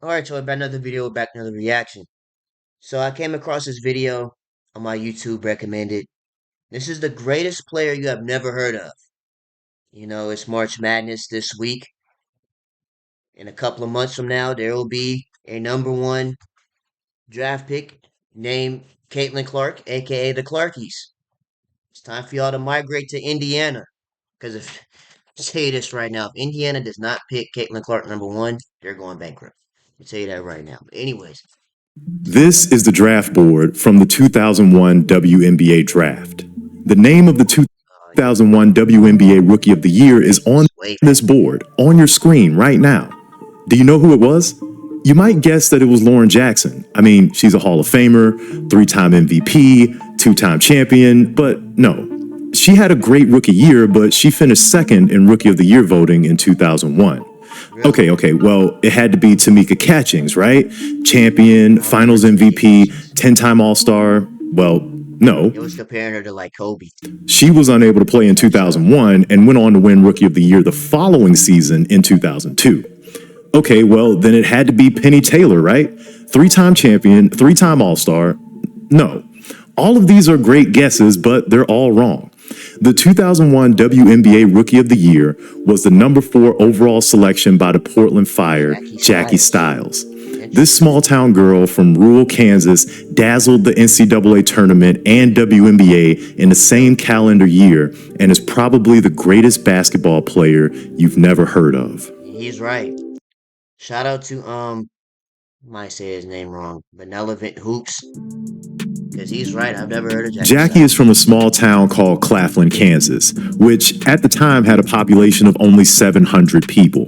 Alright, so back another video, back another reaction. So I came across this video on my YouTube recommended. This is the greatest player you have never heard of. You know, it's March Madness this week. In a couple of months from now, there will be a number one draft pick named Caitlin Clark, aka the Clarkies. It's time for y'all to migrate to Indiana. Because if I'll tell you this right now, if Indiana does not pick Caitlin Clark number one, they're going bankrupt. I'll tell you that right now. But anyways, This is the draft board from the 2001 WNBA draft. The name of the 2001 WNBA Rookie of the Year is on this board, on your screen right now. Do you know who it was? You might guess that it was Lauren Jackson. I mean, she's a Hall of Famer, 3-time MVP, 2-time champion, but no. She had a great rookie year, but she finished second in Rookie of the Year voting in 2001. Okay, well, it had to be Tamika Catchings, right? Champion, Finals MVP, 10-time All-Star. Well, no. it was comparing her to like Kobe. She was unable to play in 2001 and went on to win Rookie of the Year the following season in 2002. Okay, well, then it had to be Penny Taylor, right? 3-time champion, 3-time All-Star. No. All of these are great guesses, but they're all wrong. The 2001 WNBA Rookie of the Year was the number 4 overall selection by the Portland Fire, Jackie Stiles. This small-town girl from rural Kansas dazzled the NCAA tournament and WNBA in the same calendar year and is probably the greatest basketball player you've never heard of. He's right. Shout out to might say his name wrong, Benevolent Hoops, because he's right. I've never heard of Jackie is from a small town called Claflin, Kansas, which at the time had a population of only 700 people.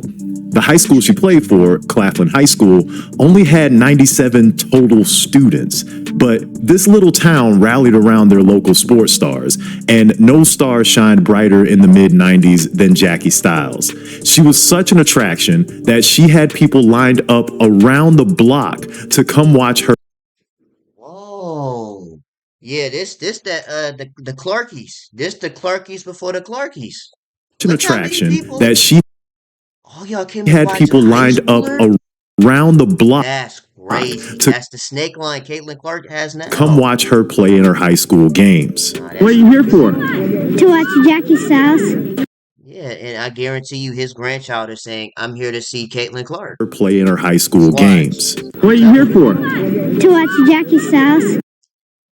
The high school she played for, Claflin High School, only had 97 total students, but this little town rallied around their local sports stars, and no star shined brighter in the mid-90s than Jackie Stiles. She was such an attraction that she had people lined up around the block to come watch her. Whoa. Yeah, the Clarkies. This the Clarkies before the Clarkies. An attraction that she y'all came had people lined up around the block. That's crazy. That's the snake line Caitlin Clark has now. Come watch her play in her high school games. What are you here for? To watch Jackie Stiles. Yeah, and I guarantee you his grandchild is saying, I'm here to see Caitlin Clark. Her play in her high school games. What are you here for? To watch Jackie Stiles.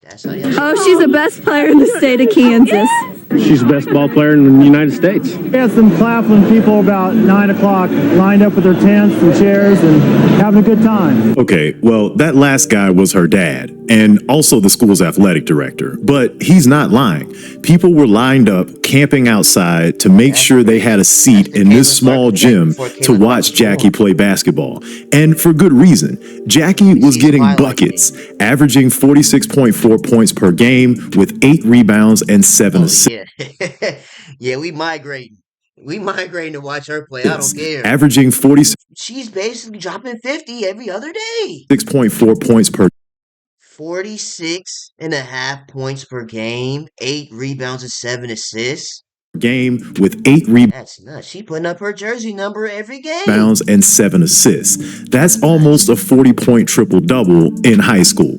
That's how Oh, she's the best player in the state of Kansas. She's the best ball player in the United States. We had some Claflin people about 9 o'clock lined up with their tents and chairs and having a good time. Okay, well, that last guy was her dad and also the school's athletic director. But he's not lying. People were lined up, camping outside to make sure they had a seat in this small gym to watch Jackie play basketball. And for good reason. Jackie was getting buckets, averaging 46.4 points per game with 8 rebounds and 7 assists. Yeah, we migrating. We migrating to watch her play. I don't care. Averaging 46. She's basically dropping 50 every other day. 6.4 points per 46.5 points per game, 8 rebounds and 7 assists. Game with 8 rebounds. That's nuts. She putting up her jersey number every game. Rebounds and 7 assists. That's almost a 40-point triple-double in high school.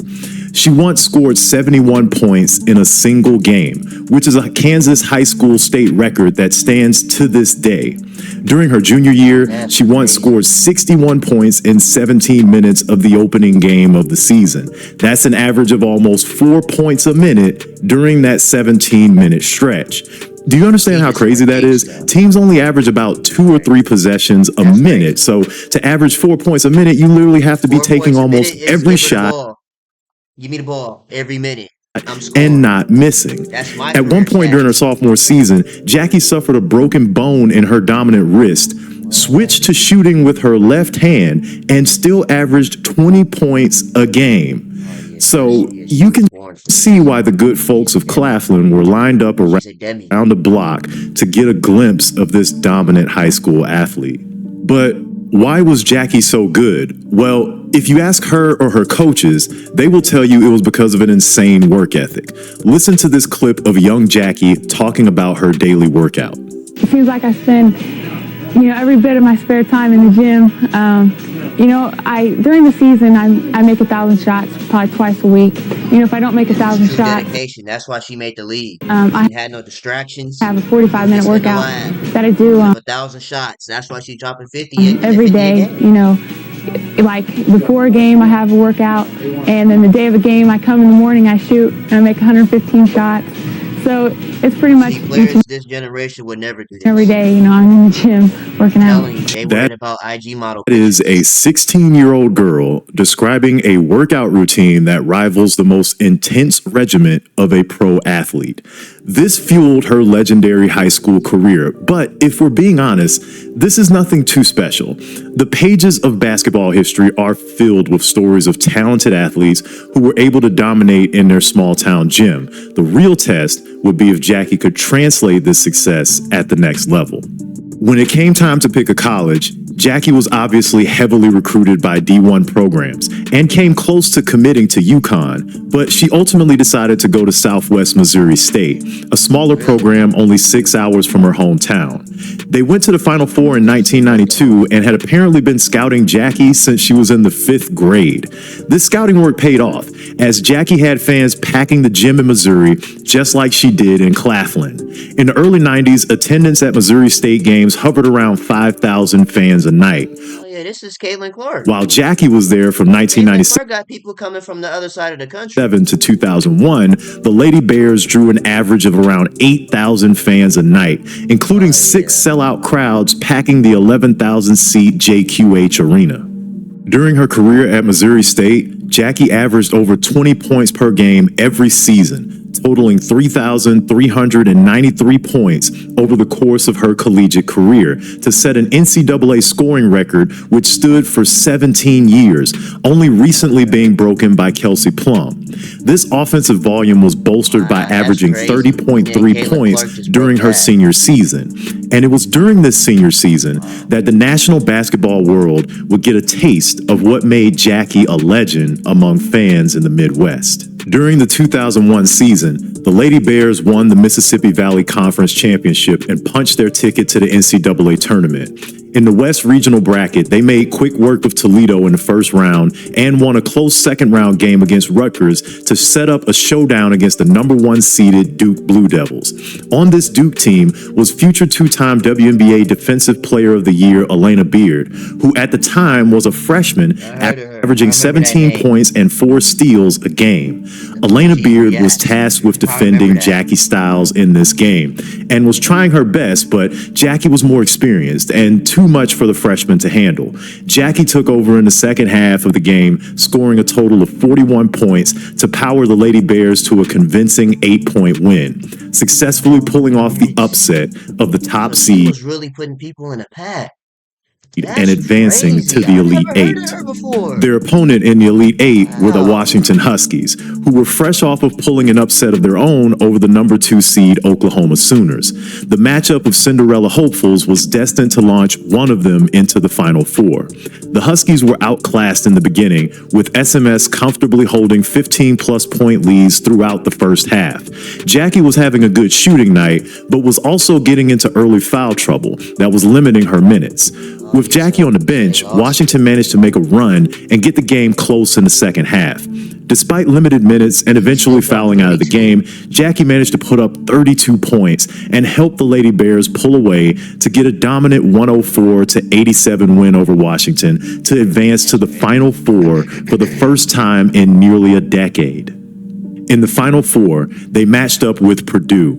She once scored 71 points in a single game, which is a Kansas high school state record that stands to this day. During her junior year, she once scored 61 points in 17 minutes of the opening game of the season. That's an average of almost 4 points a minute during that 17-minute stretch. Do you understand how crazy that is? Teams only average about 2 or 3 possessions a minute. So to average 4 points a minute, you literally have to be taking almost every shot. Give me the ball every minute. And not missing. At one point during her sophomore season, Jackie suffered a broken bone in her dominant wrist, switched to shooting with her left hand, and still averaged 20 points a game. So you can see why the good folks of Claflin were lined up around the block to get a glimpse of this dominant high school athlete. But why was Jackie so good? Well, if you ask her or her coaches, they will tell you it was because of an insane work ethic. Listen to this clip of young Jackie talking about her daily workout. It seems like I spend every bit of my spare time in the gym. During the season, I make 1,000 shots probably twice a week. If I don't make 1,000 True shots, dedication. That's why she made the league. I She had no distractions. have a 45-minute Just in the workout lab. that I do 1,000 shots. That's why she's dropping 50 every 50 a day. game. Like before a game, I have a workout, and then the day of a game, I come in the morning, I shoot, and I make 115 shots. So it's pretty much See, players this generation would never do this. every day. I'm in the gym working I'm out. telling you, they worried about IG model. That is a 16-year-old girl describing a workout routine that rivals the most intense regimen of a pro athlete. This fueled her legendary high school career, but if we're being honest, this is nothing too special. The pages of basketball history are filled with stories of talented athletes who were able to dominate in their small town gym. The real test would be if Jackie could translate this success at the next level. When it came time to pick a college, Jackie was obviously heavily recruited by D1 programs and came close to committing to UConn, but she ultimately decided to go to Southwest Missouri State, a smaller program only 6 hours from her hometown. They went to the Final Four in 1992 and had apparently been scouting Jackie since she was in the 5th grade. This scouting work paid off, as Jackie had fans packing the gym in Missouri just like she did in Claflin. In the early 90s, attendance at Missouri State games hovered around 5,000 fans a night. Oh yeah, this is Caitlin Clark. While Jackie was there from 1997 Clark got people coming from the other side of the country. to 2001, the Lady Bears drew an average of around 8,000 fans a night, including 6 sellout crowds packing the 11,000-seat JQH Arena. During her career at Missouri State, Jackie averaged over 20 points per game every season, totaling 3,393 points over the course of her collegiate career to set an NCAA scoring record which stood for 17 years, only recently being broken by Kelsey Plum. This offensive volume was bolstered by averaging 30.3 points during her senior season. And it was during this senior season that the national basketball world would get a taste of what made Jackie a legend among fans in the Midwest. During the 2001 season, the Lady Bears won the Mississippi Valley Conference Championship and punched their ticket to the NCAA tournament. In the West Regional bracket, they made quick work of Toledo in the first round and won a close second-round game against Rutgers to set up a showdown against the #1 seeded Duke Blue Devils. On this Duke team was future 2-time WNBA Defensive Player of the Year Elena Beard, who at the time was a freshman, averaging 17 points and 4 steals a game. Elena Beard was tasked with defending Jackie Stiles in this game and was trying her best, but Jackie was more experienced and too much for the freshman to handle. Jackie took over in the second half of the game, scoring a total of 41 points to power the Lady Bears to a convincing 8-point win, successfully pulling off the upset of the top seed Was really putting people in a pack. and advancing to the Elite Eight. Their opponent in the Elite Eight were the Washington Huskies, who were fresh off of pulling an upset of their own over the #2 seed Oklahoma Sooners. The matchup of Cinderella hopefuls was destined to launch one of them into the Final Four. The Huskies were outclassed in the beginning, with SMS comfortably holding 15-plus point leads throughout the first half. Jackie was having a good shooting night, but was also getting into early foul trouble that was limiting her minutes. With Jackie on the bench, Washington managed to make a run and get the game close in the second half. Despite limited minutes and eventually fouling out of the game, Jackie managed to put up 32 points and help the Lady Bears pull away to get a dominant 104-87 win over Washington to advance to the Final Four for the first time in nearly a decade. In the Final Four, they matched up with Purdue,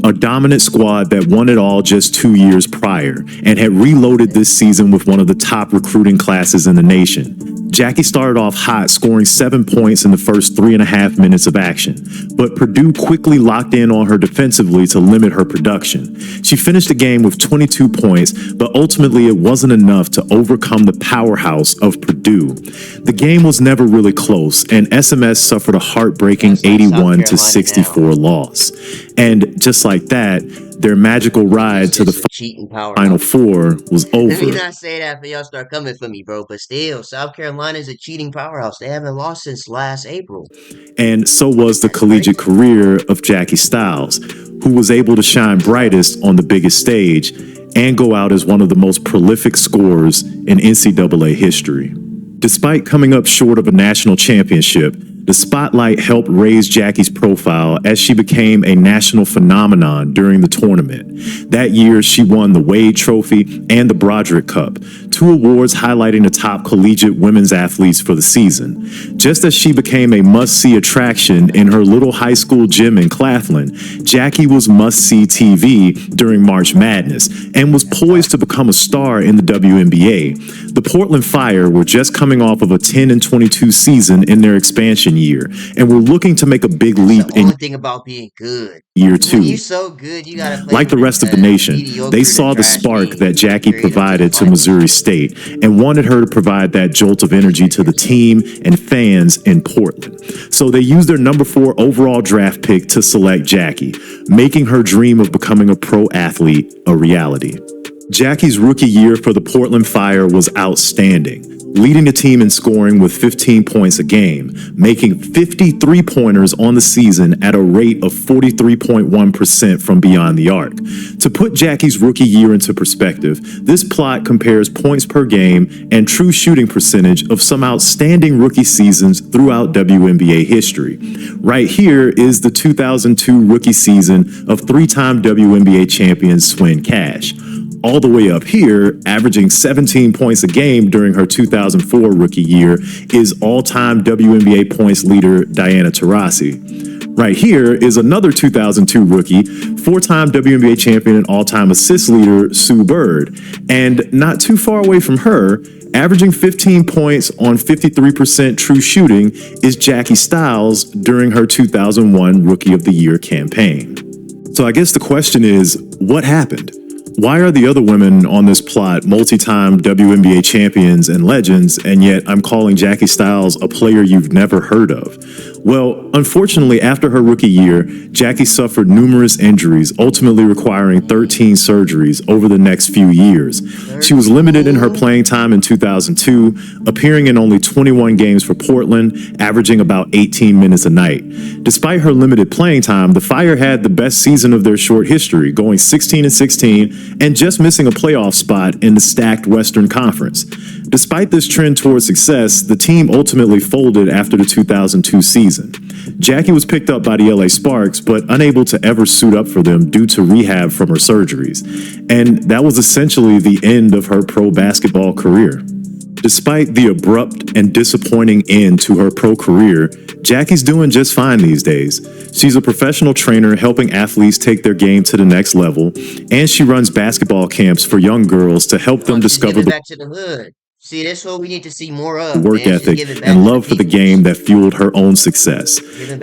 a dominant squad that won it all just 2 years prior and had reloaded this season with one of the top recruiting classes in the nation. Jackie started off hot, scoring 7 points in the first 3.5 minutes of action, but Purdue quickly locked in on her defensively to limit her production. She finished the game with 22 points, but ultimately it wasn't enough to overcome the powerhouse of Purdue. The game was never really close, and SMS suffered a heartbreaking 81-64 loss. And just like that, their magical ride to the Final Four was over. Let me not say that for y'all start coming for me, bro. But still, South Carolina is a cheating powerhouse. They haven't lost since last April. And so was the collegiate career of Jackie Stiles, who was able to shine brightest on the biggest stage and go out as one of the most prolific scorers in NCAA history. Despite coming up short of a national championship, the spotlight helped raise Jackie's profile as she became a national phenomenon during the tournament. That year, she won the Wade Trophy and the Broderick Cup, two awards highlighting the top collegiate women's athletes for the season. Just as she became a must-see attraction in her little high school gym in Claflin, Jackie was must-see TV during March Madness and was poised to become a star in the WNBA. The Portland Fire were just coming off of a 10-22 season in their expansion year, and were looking to make a big leap the in only thing about being good. year two. When you're so good, you gotta play Like the rest of the nation, they saw the spark that Jackie provided to Missouri State and wanted her to provide that jolt of energy to the team and fans in Portland. So they used their number 4 overall draft pick to select Jackie, making her dream of becoming a pro athlete a reality. Jackie's rookie year for the Portland Fire was outstanding, leading the team in scoring with 15 points a game, making 53 pointers on the season at a rate of 43.1% from beyond the arc. To put Jackie's rookie year into perspective, this plot compares points per game and true shooting percentage of some outstanding rookie seasons throughout WNBA history. Right here is the 2002 rookie season of 3-time WNBA champion Swin Cash. All the way up here, averaging 17 points a game during her 2004 rookie year, is all-time WNBA points leader Diana Taurasi. Right here is another 2002 rookie, 4-time WNBA champion and all-time assist leader Sue Bird. And not too far away from her, averaging 15 points on 53% true shooting, is Jackie Stiles during her 2001 Rookie of the Year campaign. So I guess the question is, what happened? Why are the other women on this plot multi-time WNBA champions and legends, and yet I'm calling Jackie Stiles a player you've never heard of? Well, unfortunately, after her rookie year, Jackie suffered numerous injuries, ultimately requiring 13 surgeries over the next few years. She was limited in her playing time in 2002, appearing in only 21 games for Portland, averaging about 18 minutes a night. Despite her limited playing time, the Fire had the best season of their short history, going 16-16 and just missing a playoff spot in the stacked Western Conference. Despite this trend toward success, the team ultimately folded after the 2002 season. Jackie was picked up by the LA Sparks, but unable to ever suit up for them due to rehab from her surgeries. And that was essentially the end of her pro basketball career. Despite the abrupt and disappointing end to her pro career, Jackie's doing just fine these days. She's a professional trainer helping athletes take their game to the next level, and she runs basketball camps for young girls to help them discover the back to the hood. See, that's what we need to see more of. work ethic and love for the game that fueled her own success.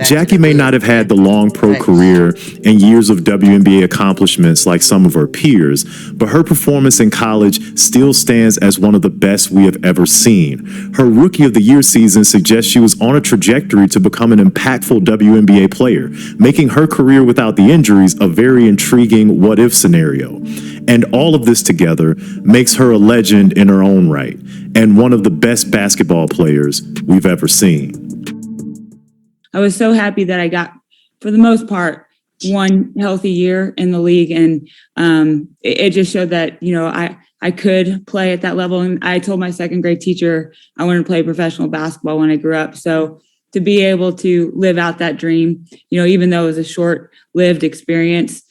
Jackie may not have had the long pro career and years of WNBA accomplishments like some of her peers, but her performance in college still stands as one of the best we have ever seen. Her Rookie of the Year season suggests she was on a trajectory to become an impactful WNBA player, making her career without the injuries a very intriguing what-if scenario. And all of this together makes her a legend in her own right, and one of the best basketball players we've ever seen. I was so happy that I got, for the most part, one healthy year in the league. And it just showed that, you know, I could play at that level. And I told my second grade teacher I wanted to play professional basketball when I grew up. So to be able to live out that dream, you know, even though it was a short-lived experience,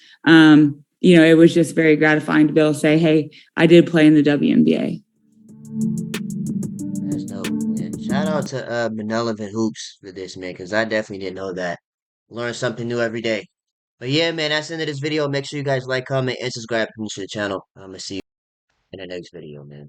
you know, it was just very gratifying to be able to say, hey, I did play in the WNBA. That's dope, man. Shout out to Benevolent Hoops for this, man, because I definitely didn't know that. Learn something new every day. But yeah, man, that's the end of this video. Make sure you guys like, comment, and subscribe to the channel. I'm going to see you in the next video, man.